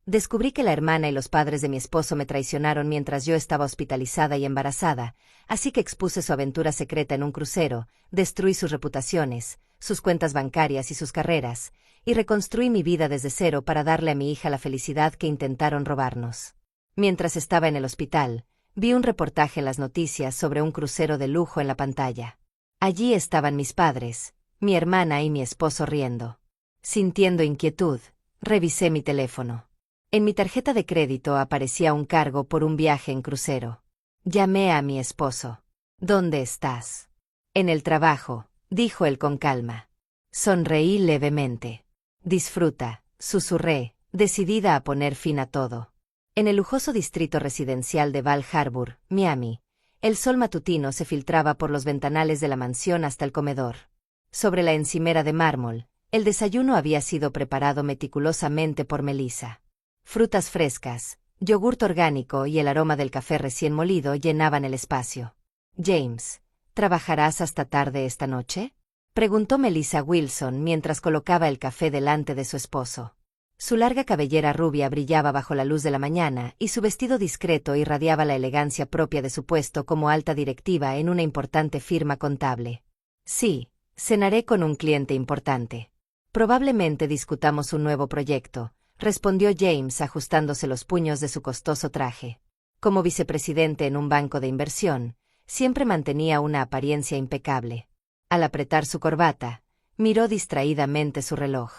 Descubrí que la hermana y los padres de mi esposo me traicionaron mientras yo estaba hospitalizada y embarazada, así que expuse su aventura secreta en un crucero, destruí sus reputaciones, sus cuentas bancarias y sus carreras, y reconstruí mi vida desde cero para darle a mi hija la felicidad que intentaron robarnos. Mientras estaba en el hospital, vi un reportaje en las noticias sobre un crucero de lujo en la pantalla. Allí estaban mis padres, mi hermana y mi esposo riendo. Sintiendo inquietud, revisé mi teléfono. En mi tarjeta de crédito aparecía un cargo por un viaje en crucero. Llamé a mi esposo. ¿Dónde estás? En el trabajo, dijo él con calma. Sonreí levemente. Disfruta, susurré, decidida a poner fin a todo. En el lujoso distrito residencial de Val Harbor, Miami, el sol matutino se filtraba por los ventanales de la mansión hasta el comedor. Sobre la encimera de mármol, el desayuno había sido preparado meticulosamente por Melissa. Frutas frescas, yogurt orgánico y el aroma del café recién molido llenaban el espacio. «James, ¿trabajarás hasta tarde esta noche?», preguntó Melissa Wilson mientras colocaba el café delante de su esposo. Su larga cabellera rubia brillaba bajo la luz de la mañana y su vestido discreto irradiaba la elegancia propia de su puesto como alta directiva en una importante firma contable. «Sí, cenaré con un cliente importante. Probablemente discutamos un nuevo proyecto», respondió James ajustándose los puños de su costoso traje. Como vicepresidente en un banco de inversión, siempre mantenía una apariencia impecable. Al apretar su corbata, miró distraídamente su reloj.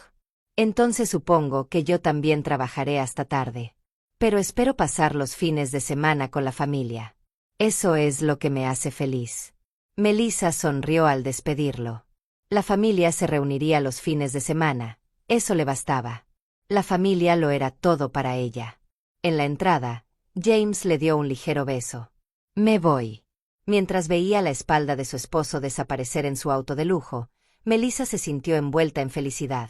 «Entonces supongo que yo también trabajaré hasta tarde. Pero espero pasar los fines de semana con la familia. Eso es lo que me hace feliz». Melissa sonrió al despedirlo. La familia se reuniría los fines de semana, eso le bastaba. La familia lo era todo para ella. En la entrada, James le dio un ligero beso. «Me voy». Mientras veía la espalda de su esposo desaparecer en su auto de lujo, Melissa se sintió envuelta en felicidad.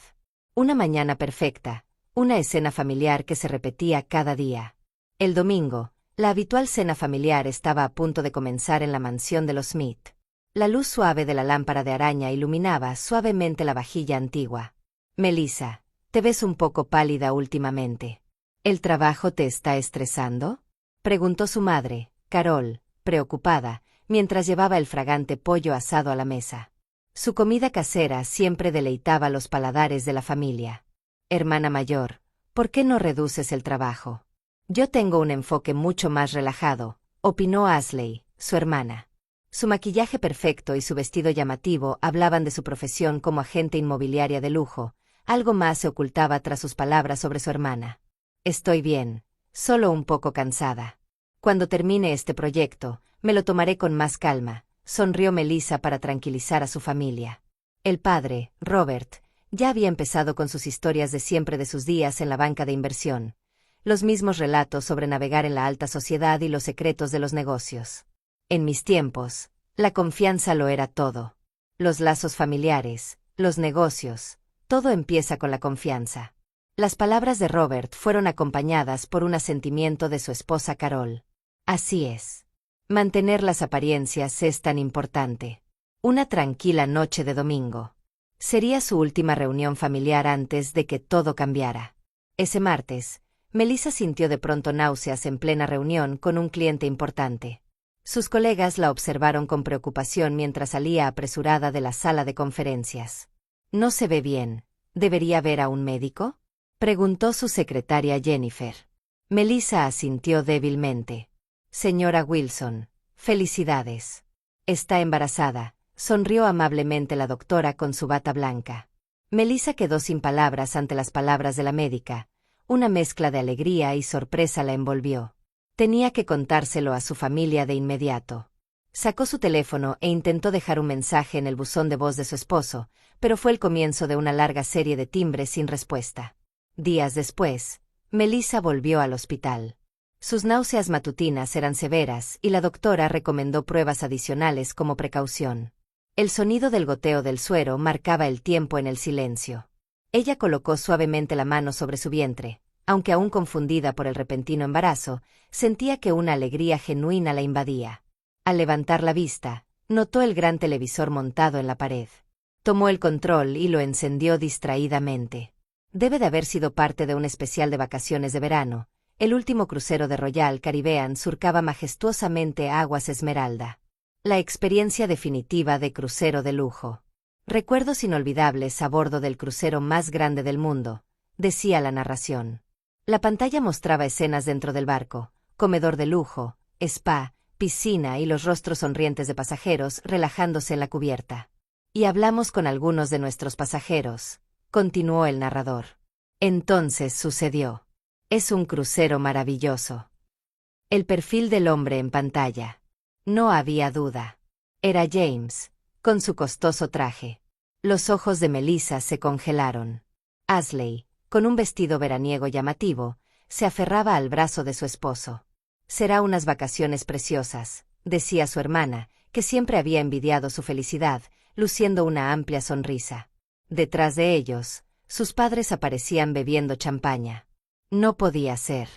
Una mañana perfecta, una escena familiar que se repetía cada día. El domingo, la habitual cena familiar estaba a punto de comenzar en la mansión de los Smith. La luz suave de la lámpara de araña iluminaba suavemente la vajilla antigua. «Melissa, te ves un poco pálida últimamente. ¿El trabajo te está estresando?», preguntó su madre, Carol, preocupada, mientras llevaba el fragante pollo asado a la mesa. Su comida casera siempre deleitaba los paladares de la familia. «Hermana mayor, ¿por qué no reduces el trabajo?». «Yo tengo un enfoque mucho más relajado», opinó Ashley, su hermana. Su maquillaje perfecto y su vestido llamativo hablaban de su profesión como agente inmobiliaria de lujo. Algo más se ocultaba tras sus palabras sobre su hermana. «Estoy bien, solo un poco cansada. Cuando termine este proyecto, me lo tomaré con más calma», sonrió Melissa para tranquilizar a su familia. El padre, Robert, ya había empezado con sus historias de siempre de sus días en la banca de inversión. Los mismos relatos sobre navegar en la alta sociedad y los secretos de los negocios. «En mis tiempos, la confianza lo era todo. Los lazos familiares, los negocios, todo empieza con la confianza». Las palabras de Robert fueron acompañadas por un asentimiento de su esposa Carol. «Así es. Mantener las apariencias es tan importante». Una tranquila noche de domingo. Sería su última reunión familiar antes de que todo cambiara. Ese martes, Melissa sintió de pronto náuseas en plena reunión con un cliente importante. Sus colegas la observaron con preocupación mientras salía apresurada de la sala de conferencias. «No se ve bien. ¿Debería ver a un médico?», preguntó su secretaria Jennifer. Melissa asintió débilmente. «Señora Wilson, felicidades. Está embarazada», sonrió amablemente la doctora con su bata blanca. Melissa quedó sin palabras ante las palabras de la médica. Una mezcla de alegría y sorpresa la envolvió. Tenía que contárselo a su familia de inmediato. Sacó su teléfono e intentó dejar un mensaje en el buzón de voz de su esposo, pero fue el comienzo de una larga serie de timbres sin respuesta. Días después, Melissa volvió al hospital. Sus náuseas matutinas eran severas y la doctora recomendó pruebas adicionales como precaución. El sonido del goteo del suero marcaba el tiempo en el silencio. Ella colocó suavemente la mano sobre su vientre. Aunque aún confundida por el repentino embarazo, sentía que una alegría genuina la invadía. Al levantar la vista, notó el gran televisor montado en la pared. Tomó el control y lo encendió distraídamente. Debe de haber sido parte de un especial de vacaciones de verano. El último crucero de Royal Caribbean surcaba majestuosamente aguas esmeralda. La experiencia definitiva de crucero de lujo. Recuerdos inolvidables a bordo del crucero más grande del mundo, decía la narración. La pantalla mostraba escenas dentro del barco, comedor de lujo, spa, piscina y los rostros sonrientes de pasajeros relajándose en la cubierta. Y hablamos con algunos de nuestros pasajeros, continuó el narrador. Entonces sucedió. Es un crucero maravilloso. El perfil del hombre en pantalla. No había duda. Era James, con su costoso traje. Los ojos de Melissa se congelaron. Ashley, con un vestido veraniego llamativo, se aferraba al brazo de su esposo. Será unas vacaciones preciosas, decía su hermana, que siempre había envidiado su felicidad, luciendo una amplia sonrisa. Detrás de ellos, sus padres aparecían bebiendo champaña. No podía ser.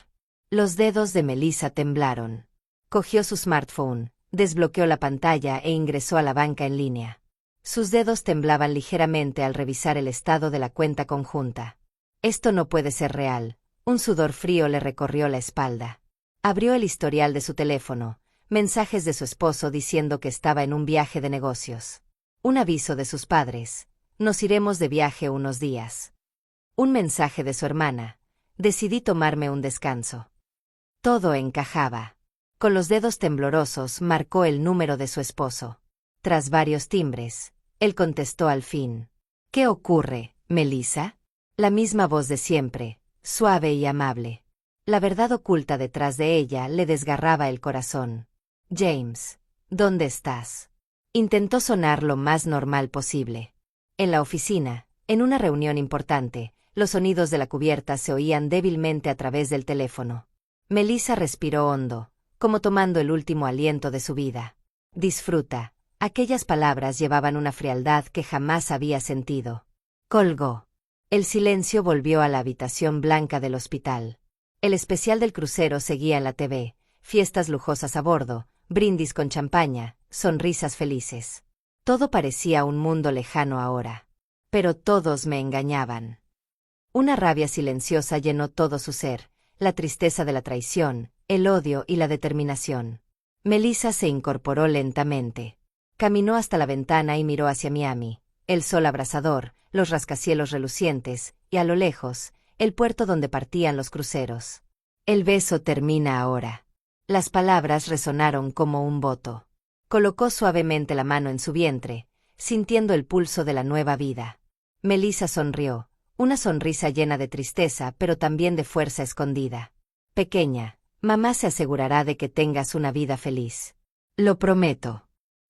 Los dedos de Melissa temblaron. Cogió su smartphone, desbloqueó la pantalla e ingresó a la banca en línea. Sus dedos temblaban ligeramente al revisar el estado de la cuenta conjunta. Esto no puede ser real. Un sudor frío le recorrió la espalda. Abrió el historial de su teléfono, mensajes de su esposo diciendo que estaba en un viaje de negocios. Un aviso de sus padres. Nos iremos de viaje unos días. Un mensaje de su hermana. Decidí tomarme un descanso. Todo encajaba. Con los dedos temblorosos marcó el número de su esposo. Tras varios timbres, él contestó al fin. ¿Qué ocurre, Melissa? La misma voz de siempre, suave y amable. La verdad oculta detrás de ella le desgarraba el corazón. James, ¿dónde estás? Intentó sonar lo más normal posible. En la oficina, en una reunión importante, los sonidos de la cubierta se oían débilmente a través del teléfono. Melissa respiró hondo, como tomando el último aliento de su vida. Disfruta. Aquellas palabras llevaban una frialdad que jamás había sentido. Colgó. El silencio volvió a la habitación blanca del hospital. El especial del crucero seguía en la TV, fiestas lujosas a bordo, brindis con champaña, sonrisas felices. Todo parecía un mundo lejano ahora. Pero todos me engañaban. Una rabia silenciosa llenó todo su ser, la tristeza de la traición, el odio y la determinación. Melissa se incorporó lentamente. Caminó hasta la ventana y miró hacia Miami, el sol abrasador, los rascacielos relucientes, y a lo lejos, el puerto donde partían los cruceros. El beso termina ahora. Las palabras resonaron como un voto. Colocó suavemente la mano en su vientre, sintiendo el pulso de la nueva vida. Melissa sonrió, una sonrisa llena de tristeza pero también de fuerza escondida. Pequeña, mamá se asegurará de que tengas una vida feliz. Lo prometo.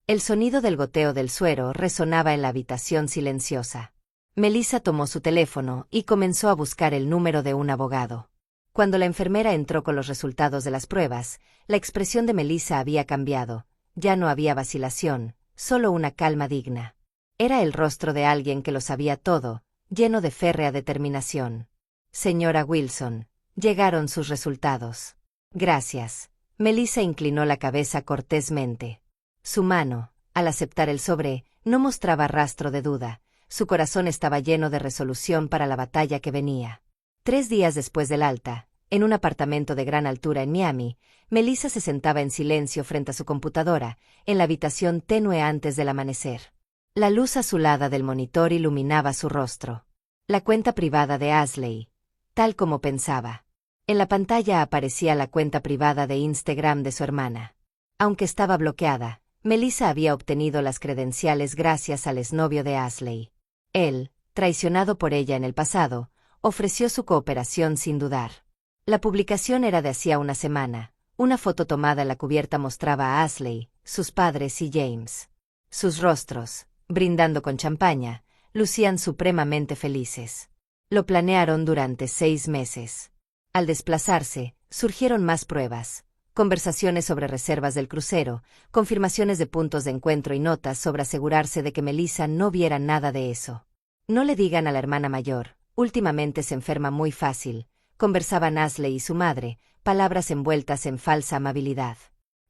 El sonido del goteo del suero resonaba en la habitación silenciosa. Melissa tomó su teléfono y comenzó a buscar el número de un abogado. Cuando la enfermera entró con los resultados de las pruebas, la expresión de Melissa había cambiado. Ya no había vacilación, solo una calma digna. Era el rostro de alguien que lo sabía todo, lleno de férrea determinación. Señora Wilson, llegaron sus resultados. Gracias. Melissa inclinó la cabeza cortésmente. Su mano, al aceptar el sobre, no mostraba rastro de duda. Su corazón estaba lleno de resolución para la batalla que venía. 3 días después del alta, en un apartamento de gran altura en Miami, Melissa se sentaba en silencio frente a su computadora, en la habitación tenue antes del amanecer. La luz azulada del monitor iluminaba su rostro. La cuenta privada de Ashley. Tal como pensaba. En la pantalla aparecía la cuenta privada de Instagram de su hermana. Aunque estaba bloqueada, Melissa había obtenido las credenciales gracias al exnovio de Ashley. Él, traicionado por ella en el pasado, ofreció su cooperación sin dudar. La publicación era de hacía una semana. Una foto tomada en la cubierta mostraba a Ashley, sus padres y James. Sus rostros, brindando con champaña, lucían supremamente felices. Lo planearon durante 6 meses. Al desplazarse, surgieron más pruebas. Conversaciones sobre reservas del crucero, confirmaciones de puntos de encuentro y notas sobre asegurarse de que Melissa no viera nada de eso. No le digan a la hermana mayor, últimamente se enferma muy fácil, conversaban Ashley y su madre, palabras envueltas en falsa amabilidad.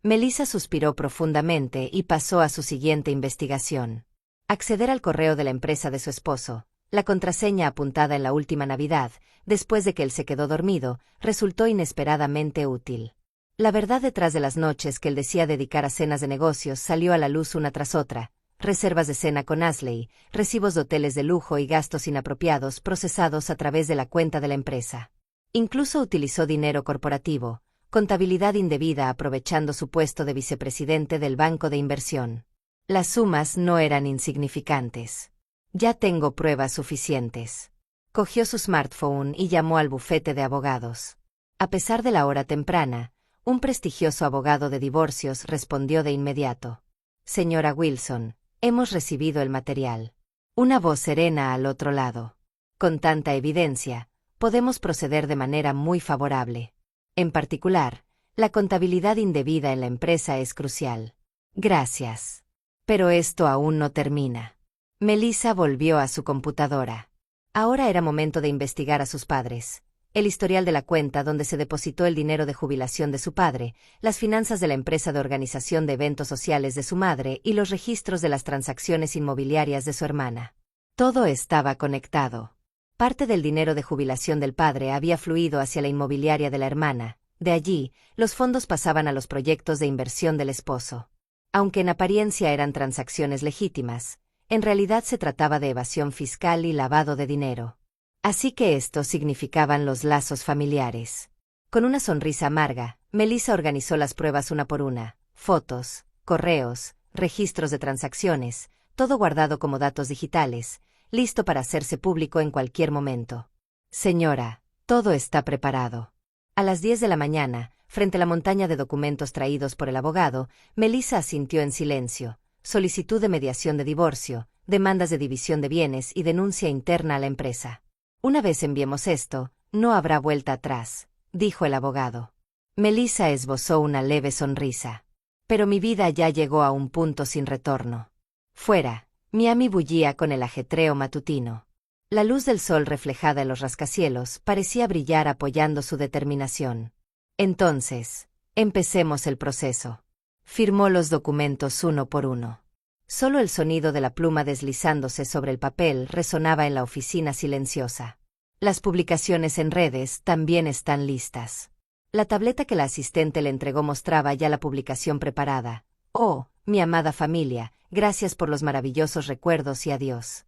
Melissa suspiró profundamente y pasó a su siguiente investigación. Acceder al correo de la empresa de su esposo, La contraseña apuntada en la última Navidad, después de que él se quedó dormido, resultó inesperadamente útil. La verdad detrás de las noches que él decía dedicar a cenas de negocios salió a la luz una tras otra: reservas de cena con Ashley, recibos de hoteles de lujo y gastos inapropiados procesados a través de la cuenta de la empresa. Incluso utilizó dinero corporativo, contabilidad indebida aprovechando su puesto de vicepresidente del banco de inversión. Las sumas no eran insignificantes. Ya tengo pruebas suficientes. Cogió su smartphone y llamó al bufete de abogados. A pesar de la hora temprana, un prestigioso abogado de divorcios respondió de inmediato. Señora Wilson, hemos recibido el material. Una voz serena al otro lado. Con tanta evidencia, podemos proceder de manera muy favorable. En particular, la contabilidad indebida en la empresa es crucial. Gracias. Pero esto aún no termina. Melissa volvió a su computadora. Ahora era momento de investigar a sus padres. El historial de la cuenta donde se depositó el dinero de jubilación de su padre, las finanzas de la empresa de organización de eventos sociales de su madre y los registros de las transacciones inmobiliarias de su hermana. Todo estaba conectado. Parte del dinero de jubilación del padre había fluido hacia la inmobiliaria de la hermana. De allí, los fondos pasaban a los proyectos de inversión del esposo. Aunque en apariencia eran transacciones legítimas, en realidad se trataba de evasión fiscal y lavado de dinero. Así que esto significaban los lazos familiares. Con una sonrisa amarga, Melissa organizó las pruebas una por una: fotos, correos, registros de transacciones, todo guardado como datos digitales, listo para hacerse público en cualquier momento. Señora, todo está preparado. A las 10 de la mañana, frente a la montaña de documentos traídos por el abogado, Melissa asintió en silencio: solicitud de mediación de divorcio, demandas de división de bienes y denuncia interna a la empresa. Una vez enviemos esto, no habrá vuelta atrás, dijo el abogado. Melissa esbozó una leve sonrisa. Pero mi vida ya llegó a un punto sin retorno. Fuera, Miami bullía con el ajetreo matutino. La luz del sol reflejada en los rascacielos parecía brillar apoyando su determinación. Entonces, empecemos el proceso. Firmó los documentos uno por uno. Solo el sonido de la pluma deslizándose sobre el papel resonaba en la oficina silenciosa. Las publicaciones en redes también están listas. La tableta que la asistente le entregó mostraba ya la publicación preparada. Oh, mi amada familia, gracias por los maravillosos recuerdos y adiós.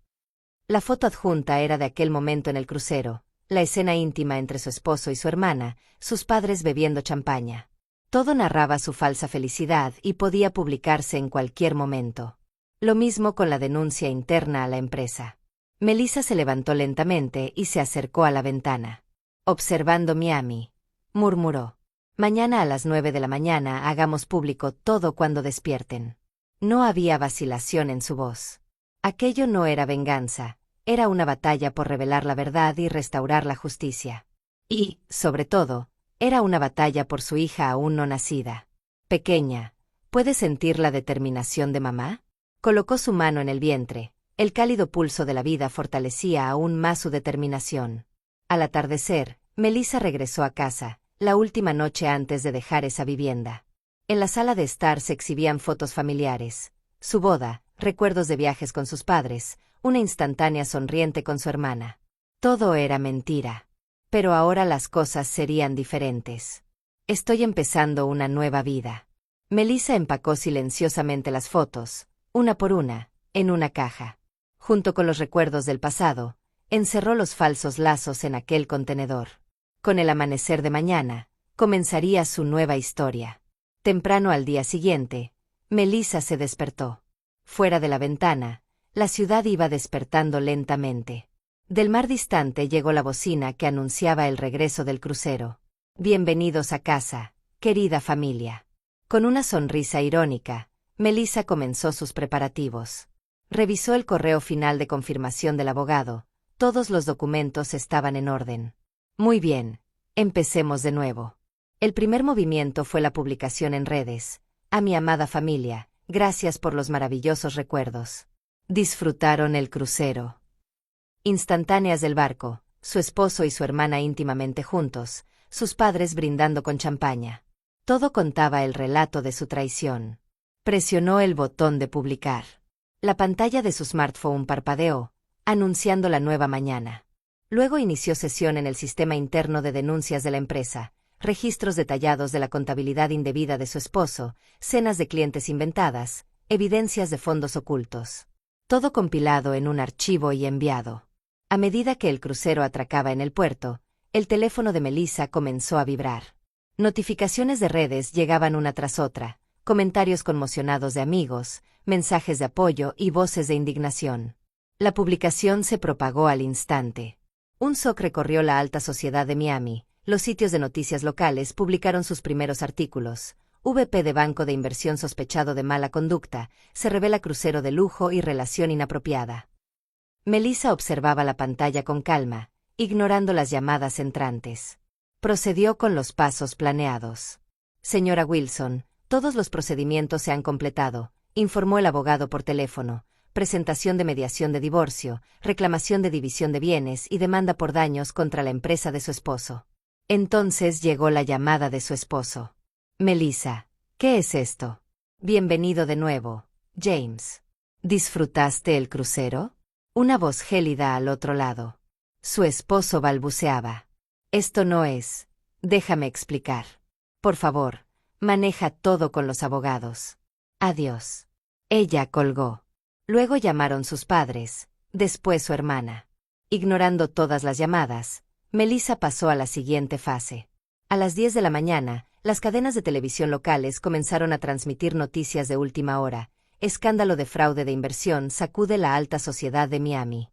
La foto adjunta era de aquel momento en el crucero, la escena íntima entre su esposo y su hermana, sus padres bebiendo champaña. Todo narraba su falsa felicidad y podía publicarse en cualquier momento. Lo mismo con la denuncia interna a la empresa. Melissa se levantó lentamente y se acercó a la ventana. Observando Miami, murmuró: mañana a las 9 de la mañana hagamos público todo cuando despierten. No había vacilación en su voz. Aquello no era venganza, era una batalla por revelar la verdad y restaurar la justicia. Y, sobre todo, era una batalla por su hija aún no nacida. Pequeña, ¿puedes sentir la determinación de mamá? Colocó su mano en el vientre. El cálido pulso de la vida fortalecía aún más su determinación. Al atardecer, Melissa regresó a casa, la última noche antes de dejar esa vivienda. En la sala de estar se exhibían fotos familiares. Su boda, recuerdos de viajes con sus padres, una instantánea sonriente con su hermana. Todo era mentira. Pero ahora las cosas serían diferentes. Estoy empezando una nueva vida. Melissa empacó silenciosamente las fotos, una por una, en una caja. Junto con los recuerdos del pasado, encerró los falsos lazos en aquel contenedor. Con el amanecer de mañana, comenzaría su nueva historia. Temprano al día siguiente, Melissa se despertó. Fuera de la ventana, la ciudad iba despertando lentamente. Del mar distante llegó la bocina que anunciaba el regreso del crucero. Bienvenidos a casa, querida familia. Con una sonrisa irónica, Melissa comenzó sus preparativos. Revisó el correo final de confirmación del abogado. Todos los documentos estaban en orden. Muy bien, empecemos de nuevo. El primer movimiento fue la publicación en redes. A mi amada familia, gracias por los maravillosos recuerdos. Disfrutaron el crucero. Instantáneas del barco, su esposo y su hermana íntimamente juntos, sus padres brindando con champaña. Todo contaba el relato de su traición. Presionó el botón de publicar. La pantalla de su smartphone parpadeó. anunciando la nueva mañana. Luego inició sesión en el sistema interno de denuncias de la empresa, registros detallados de la contabilidad indebida de su esposo, cenas de clientes inventadas, evidencias de fondos ocultos. Todo compilado en un archivo y enviado. A medida que el crucero atracaba en el puerto, el teléfono de Melissa comenzó a vibrar. Notificaciones de redes llegaban una tras otra, comentarios conmocionados de amigos, mensajes de apoyo y voces de indignación. La publicación se propagó al instante. Un shock recorrió la alta sociedad de Miami. Los sitios de noticias locales publicaron sus primeros artículos. VP de banco de inversión sospechado de mala conducta, se revela crucero de lujo y relación inapropiada. Melissa observaba la pantalla con calma, ignorando las llamadas entrantes. Procedió con los pasos planeados. Señora Wilson, todos los procedimientos se han completado, informó el abogado por teléfono. Presentación de mediación de divorcio, reclamación de división de bienes y demanda por daños contra la empresa de su esposo. Entonces llegó la llamada de su esposo. Melissa, ¿qué es esto? Bienvenido de nuevo, James. ¿Disfrutaste el crucero? Una voz gélida al otro lado. Su esposo balbuceaba. Esto no es. Déjame explicar. Por favor, maneja todo con los abogados. Adiós. Ella colgó. Luego llamaron sus padres, después su hermana. Ignorando todas las llamadas, Melissa pasó a la siguiente fase. A las 10 de la mañana, las cadenas de televisión locales comenzaron a transmitir noticias de última hora. Escándalo de fraude de inversión sacude la alta sociedad de Miami.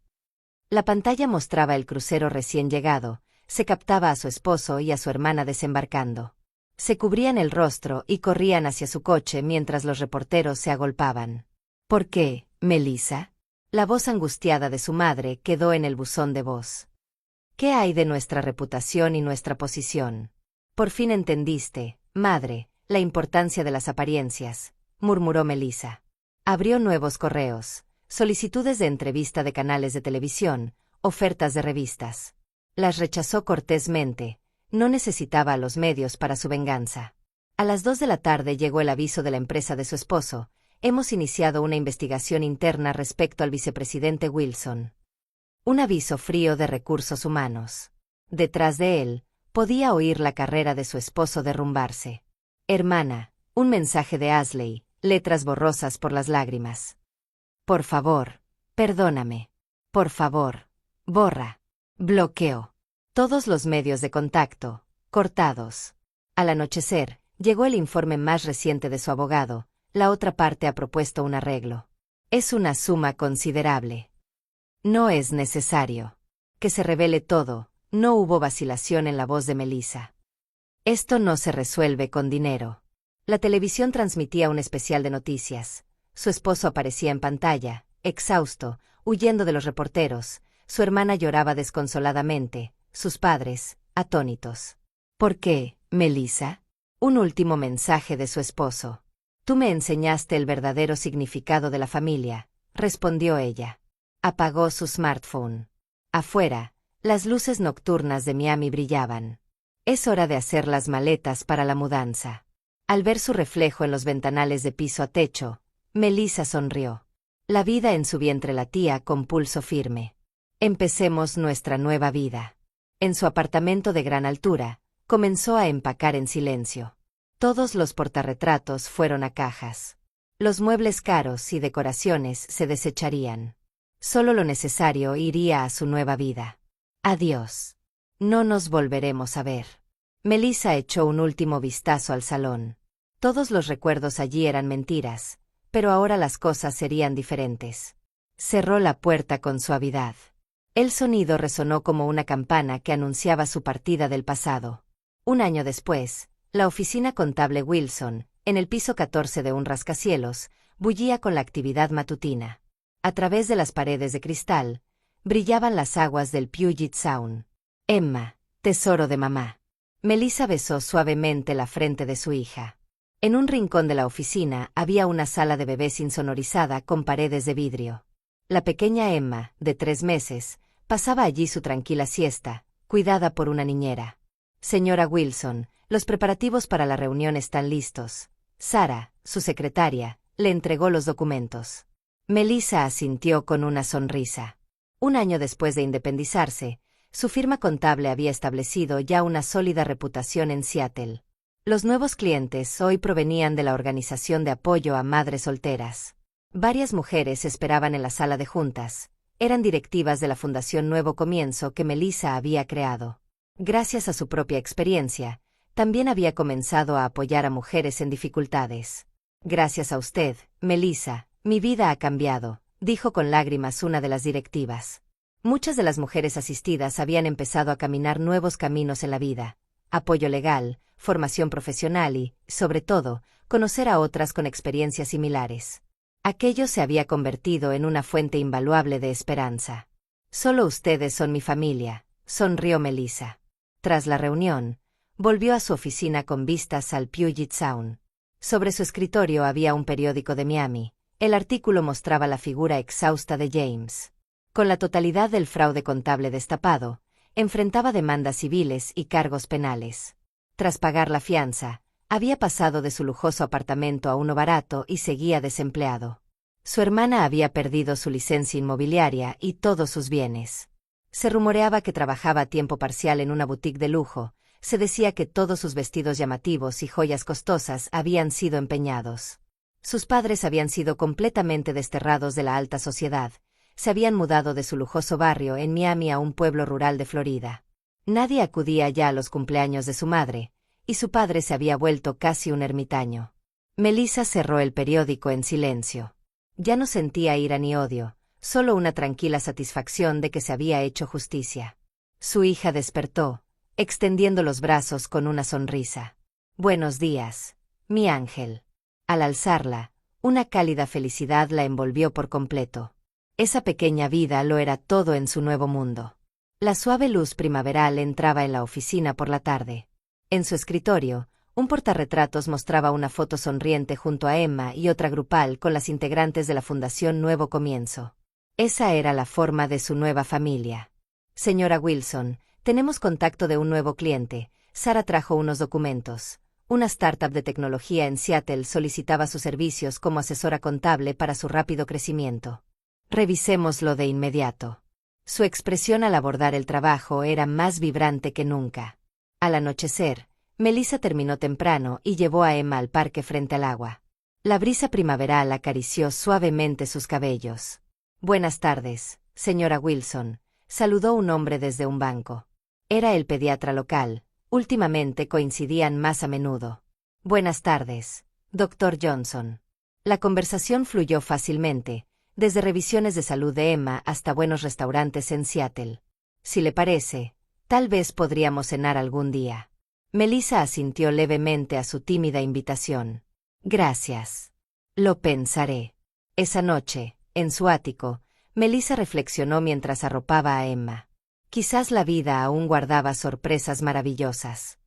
La pantalla mostraba el crucero recién llegado, se captaba a su esposo y a su hermana desembarcando. Se cubrían el rostro y corrían hacia su coche mientras los reporteros se agolpaban. ¿Por qué, Melissa? La voz angustiada de su madre quedó en el buzón de voz. ¿Qué hay de nuestra reputación y nuestra posición? Por fin entendiste, madre, la importancia de las apariencias, murmuró Melissa. Abrió nuevos correos, solicitudes de entrevista de canales de televisión, ofertas de revistas. Las rechazó cortésmente, no necesitaba a los medios para su venganza. A las 2 de la tarde llegó el aviso de la empresa de su esposo. Hemos iniciado una investigación interna respecto al vicepresidente Wilson. Un aviso frío de recursos humanos. Detrás de él, podía oír la carrera de su esposo derrumbarse. Hermana, un mensaje de Ashley, letras borrosas por las lágrimas. Por favor, perdóname. Por favor, borra. Bloqueo. Todos los medios de contacto, cortados. Al anochecer, llegó el informe más reciente de su abogado. La otra parte ha propuesto un arreglo. Es una suma considerable. No es necesario. Que se revele todo, no hubo vacilación en la voz de Melissa. Esto no se resuelve con dinero. La televisión transmitía un especial de noticias. Su esposo aparecía en pantalla, exhausto, huyendo de los reporteros. Su hermana lloraba desconsoladamente, sus padres, atónitos. ¿Por qué, Melissa? Un último mensaje de su esposo. Tú me enseñaste el verdadero significado de la familia, respondió ella. Apagó su smartphone. Afuera, las luces nocturnas de Miami brillaban. Es hora de hacer las maletas para la mudanza. Al ver su reflejo en los ventanales de piso a techo, Melissa sonrió. La vida en su vientre latía con pulso firme. Empecemos nuestra nueva vida. En su apartamento de gran altura, comenzó a empacar en silencio. Todos los portarretratos fueron a cajas. Los muebles caros y decoraciones se desecharían. Solo lo necesario iría a su nueva vida. Adiós. No nos volveremos a ver. Melissa echó un último vistazo al salón. Todos los recuerdos allí eran mentiras, pero ahora las cosas serían diferentes. Cerró la puerta con suavidad. El sonido resonó como una campana que anunciaba su partida del pasado. Un año después, la oficina contable Wilson, en el piso 14 de un rascacielos, bullía con la actividad matutina. A través de las paredes de cristal, brillaban las aguas del Puget Sound. Emma, tesoro de mamá. Melissa besó suavemente la frente de su hija. En un rincón de la oficina había una sala de bebés insonorizada con paredes de vidrio. La pequeña Emma, de 3 meses, pasaba allí su tranquila siesta, cuidada por una niñera. Señora Wilson, los preparativos para la reunión están listos. Sara, su secretaria, le entregó los documentos. Melissa asintió con una sonrisa. Un año después de independizarse, su firma contable había establecido ya una sólida reputación en Seattle. Los nuevos clientes hoy provenían de la organización de apoyo a madres solteras. Varias mujeres esperaban en la sala de juntas. Eran directivas de la Fundación Nuevo Comienzo que Melissa había creado. Gracias a su propia experiencia, también había comenzado a apoyar a mujeres en dificultades. Gracias a usted, Melissa, mi vida ha cambiado, dijo con lágrimas una de las directivas. Muchas de las mujeres asistidas habían empezado a caminar nuevos caminos en la vida. Apoyo legal, formación profesional y, sobre todo, conocer a otras con experiencias similares. Aquello se había convertido en una fuente invaluable de esperanza. Solo ustedes son mi familia, sonrió Melissa. Tras la reunión, volvió a su oficina con vistas al Puget Sound. Sobre su escritorio había un periódico de Miami. El artículo mostraba la figura exhausta de James. Con la totalidad del fraude contable destapado, enfrentaba demandas civiles y cargos penales. Tras pagar la fianza, había pasado de su lujoso apartamento a uno barato y seguía desempleado. Su hermana había perdido su licencia inmobiliaria y todos sus bienes. Se rumoreaba que trabajaba a tiempo parcial en una boutique de lujo. Se decía que todos sus vestidos llamativos y joyas costosas habían sido empeñados. Sus padres habían sido completamente desterrados de la alta sociedad. Se habían mudado de su lujoso barrio en Miami a un pueblo rural de Florida. Nadie acudía ya a los cumpleaños de su madre, y su padre se había vuelto casi un ermitaño. Melissa cerró el periódico en silencio. Ya no sentía ira ni odio, solo una tranquila satisfacción de que se había hecho justicia. Su hija despertó, extendiendo los brazos con una sonrisa. «Buenos días, mi ángel». Al alzarla, una cálida felicidad la envolvió por completo. Esa pequeña vida lo era todo en su nuevo mundo. La suave luz primaveral entraba en la oficina por la tarde. En su escritorio, un portarretratos mostraba una foto sonriente junto a Emma y otra grupal con las integrantes de la Fundación Nuevo Comienzo. Esa era la forma de su nueva familia. «Señora Wilson, tenemos contacto de un nuevo cliente. Sara trajo unos documentos. Una startup de tecnología en Seattle solicitaba sus servicios como asesora contable para su rápido crecimiento. Revisémoslo de inmediato». Su expresión al abordar el trabajo era más vibrante que nunca. Al anochecer, Melissa terminó temprano y llevó a Emma al parque frente al agua. La brisa primaveral acarició suavemente sus cabellos. «Buenas tardes, señora Wilson», saludó un hombre desde un banco. Era el pediatra local. Últimamente coincidían más a menudo. «Buenas tardes, doctor Johnson». La conversación fluyó fácilmente, desde revisiones de salud de Emma hasta buenos restaurantes en Seattle. «Si le parece, tal vez podríamos cenar algún día». Melissa asintió levemente a su tímida invitación. «Gracias. Lo pensaré». Esa noche, en su ático, Melissa reflexionó mientras arropaba a Emma. Quizás la vida aún guardaba sorpresas maravillosas.